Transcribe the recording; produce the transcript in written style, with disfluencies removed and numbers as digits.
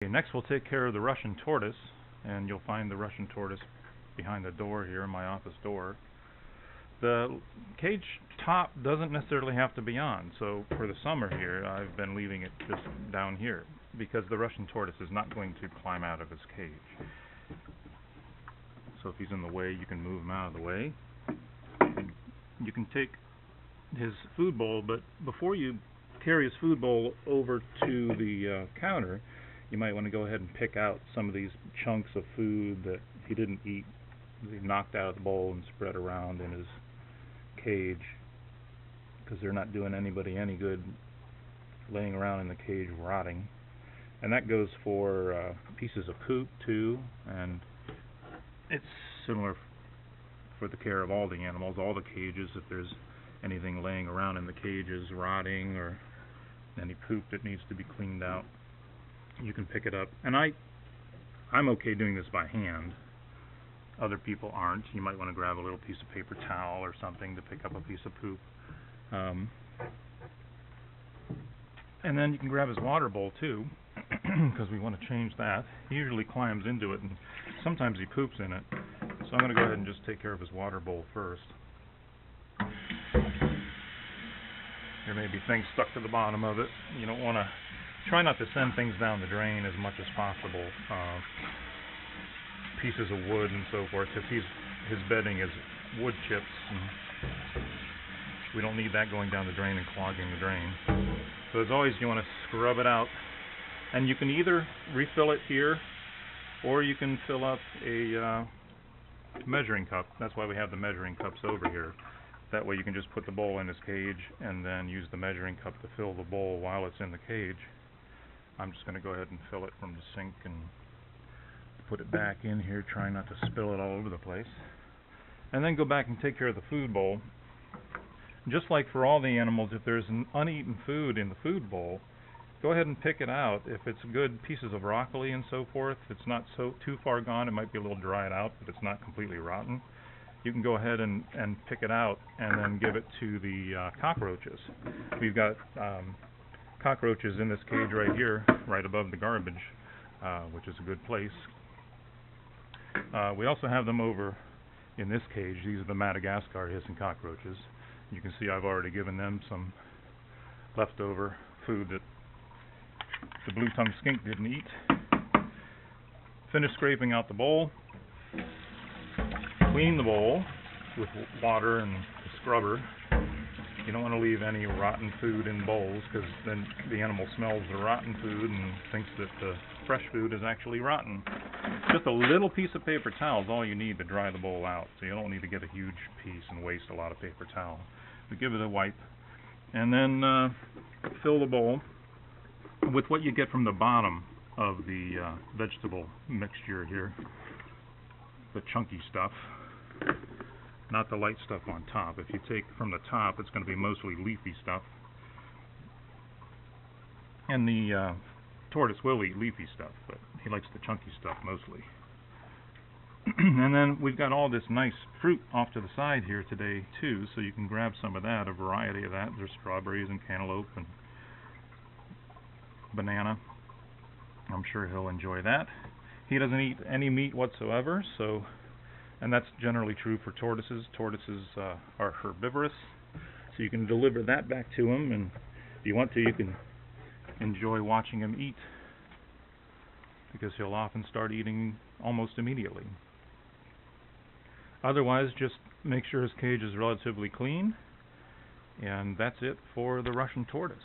Okay, next we'll take care of the Russian tortoise, and you'll find the Russian tortoise behind the door here in my office door. The cage top doesn't necessarily have to be on, so for the summer here I've been leaving it just down here because the Russian tortoise is not going to climb out of his cage. So if he's in the way, you can move him out of the way. You can take his food bowl, but before you carry his food bowl over to the counter, you might want to go ahead and pick out some of these chunks of food that he didn't eat. He knocked out of the bowl and spread around in his cage, because they're not doing anybody any good laying around in the cage rotting. And that goes for pieces of poop too, and it's similar for the care of all the animals, all the cages. If there's anything laying around in the cages rotting or any poop that needs to be cleaned out, you can pick it up. And I'm okay doing this by hand. Other people aren't. You might want to grab a little piece of paper towel or something to pick up a piece of poop. And then you can grab his water bowl too, because we want to change that. He usually climbs into it, and sometimes he poops in it. So I'm going to go ahead and just take care of his water bowl first. There may be things stuck to the bottom of it. You don't want to try not to send things down the drain as much as possible. Pieces of wood and so forth, because his bedding is wood chips, and we don't need that going down the drain and clogging the drain. So as always, you want to scrub it out, and you can either refill it here or you can fill up a measuring cup. That's why we have the measuring cups over here. That way you can just put the bowl in his cage and then use the measuring cup to fill the bowl while it's in the cage. I'm just going to go ahead and fill it from the sink and put it back in here, trying not to spill it all over the place. And then go back and take care of the food bowl. Just like for all the animals, if there's an uneaten food in the food bowl, go ahead and pick it out. If it's good pieces of broccoli and so forth, it's not so too far gone, it might be a little dried out, but it's not completely rotten. You can go ahead and pick it out and then give it to the cockroaches. We've got cockroaches in this cage right here, right above the garbage, which is a good place. We also have them over in this cage. These are the Madagascar hissing cockroaches. You can see I've already given them some leftover food that the blue-tongued skink didn't eat. Finish scraping out the bowl. Clean the bowl with water and a scrubber. You don't want to leave any rotten food in bowls, because then the animal smells the rotten food and thinks that the fresh food is actually rotten. Just a little piece of paper towel is all you need to dry the bowl out, so you don't need to get a huge piece and waste a lot of paper towel. But give it a wipe, and then fill the bowl with what you get from the bottom of the vegetable mixture here, the chunky stuff, not the light stuff on top. If you take from the top, it's going to be mostly leafy stuff, and the tortoise will eat leafy stuff, but he likes the chunky stuff mostly. And then we've got all this nice fruit off to the side here today too, so you can grab some of that, a variety of that. There's strawberries and cantaloupe and banana. I'm sure he'll enjoy that. He doesn't eat any meat whatsoever, so, and that's generally true for tortoises. Tortoises are herbivorous, so you can deliver that back to him, and if you want to, you can enjoy watching him eat, because he'll often start eating almost immediately. Otherwise, just make sure his cage is relatively clean, and that's it for the Russian tortoise.